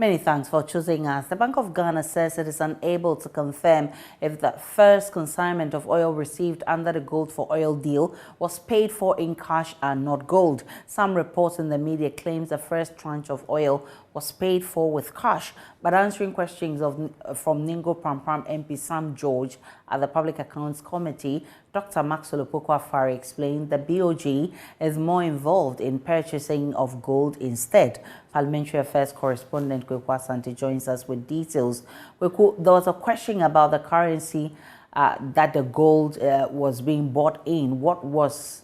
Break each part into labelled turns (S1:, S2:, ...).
S1: Many thanks for choosing us. The Bank of Ghana says it is unable to confirm if the first consignment of oil received under the gold for oil deal was paid for in cash and not gold. Some reports in the media claims the first tranche of oil was paid for with cash, but answering questions from Ningo Prampram MP Sam George at the Public Accounts Committee, Dr. Maxwell Opoku-Afari explained the BoG is more involved in purchasing of gold instead. Parliamentary Affairs correspondent Kweku Asante joins us with details. Kweku, there was a question about the currency that the gold was being bought in. What was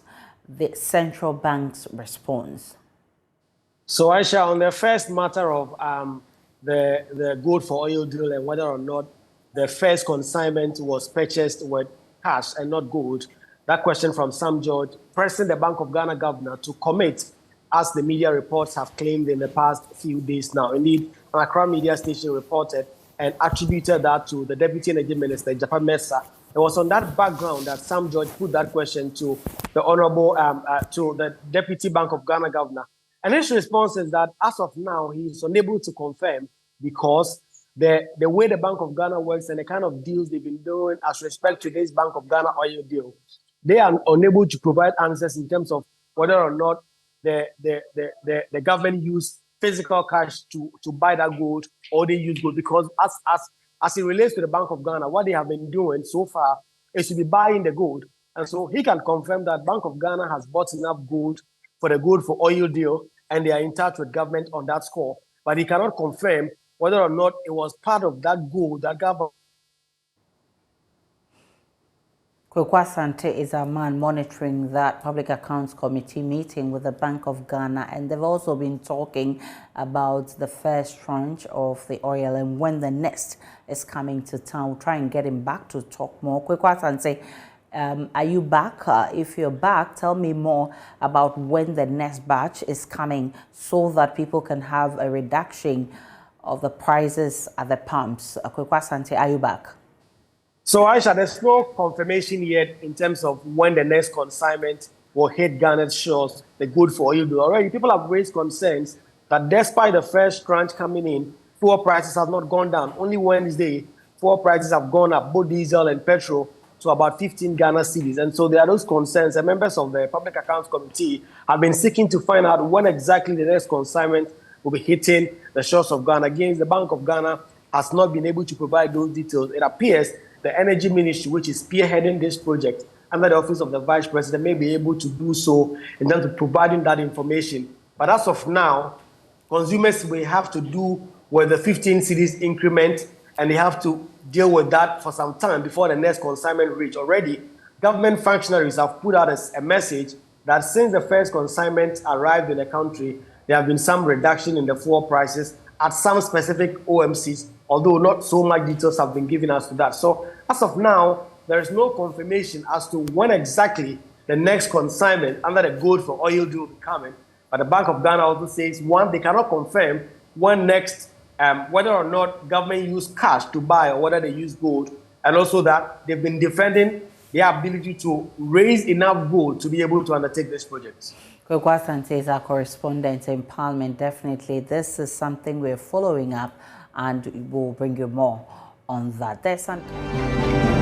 S1: the central bank's response?
S2: So, Aisha, on the first matter of the gold for oil deal and whether or not the first consignment was purchased with cash and not gold, that question from Sam George, pressing the Bank of Ghana governor to commit, as the media reports have claimed in the past few days now. Indeed, an Accra media station reported and attributed that to the Deputy Energy Minister, Japan Mesa. It was on that background that Sam George put that question to the Honorable, to the Deputy Bank of Ghana governor. And his response is that as of now, he is unable to confirm because the way the Bank of Ghana works and the kind of deals they've been doing as respect to this Bank of Ghana oil deal, they are unable to provide answers in terms of whether or not the government used physical cash to buy that gold or they use gold, because as it relates to the Bank of Ghana, what they have been doing so far is to be buying the gold. And so he can confirm that Bank of Ghana has bought enough gold for the gold for oil deal, and they are in touch with government on that score. But he cannot confirm whether or not it was part of that gold that government.
S1: Kweku Asante is a man monitoring that Public Accounts Committee meeting with the Bank of Ghana, and they've also been talking about the first tranche of the oil and when the next is coming to town. We'll try and get him back to talk more. Kweku Asante, are you back? If you're back, tell me more about when the next batch is coming so that people can have a reduction of the prices at the pumps. Kweku Asante, are you back?
S2: So, Aisha, there's no confirmation yet in terms of when the next consignment will hit Ghana's shores, the good for oil deal. Already, people have raised concerns that despite the first tranche coming in, fuel prices have not gone down. Only Wednesday, fuel prices have gone up, both diesel and petrol, to about 15 Ghana cedis. And so there are those concerns, and members of the Public Accounts Committee have been seeking to find out when exactly the next consignment will be hitting the shores of Ghana. Again, the Bank of Ghana has not been able to provide those details. It appears the Energy Ministry, which is spearheading this project under the Office of the Vice President, may be able to do so in terms of providing that information. But as of now, consumers will have to do with the 15 cedis increment, and they have to deal with that for some time before the next consignment reach. Already, government functionaries have put out a message that since the first consignment arrived in the country, there have been some reduction in the fuel prices at some specific OMCs, although not so much details have been given as to that. So as of now, there is no confirmation as to when exactly the next consignment under the gold for oil deal will be coming. But the Bank of Ghana also says, one, they cannot confirm when next, whether or not government used cash to buy or whether they use gold, and also that they've been defending their ability to raise enough gold to be able to undertake this project.
S1: Kweku Asante is our correspondent in Parliament. Definitely, this is something we're following up, and we'll bring you more on that. There's something.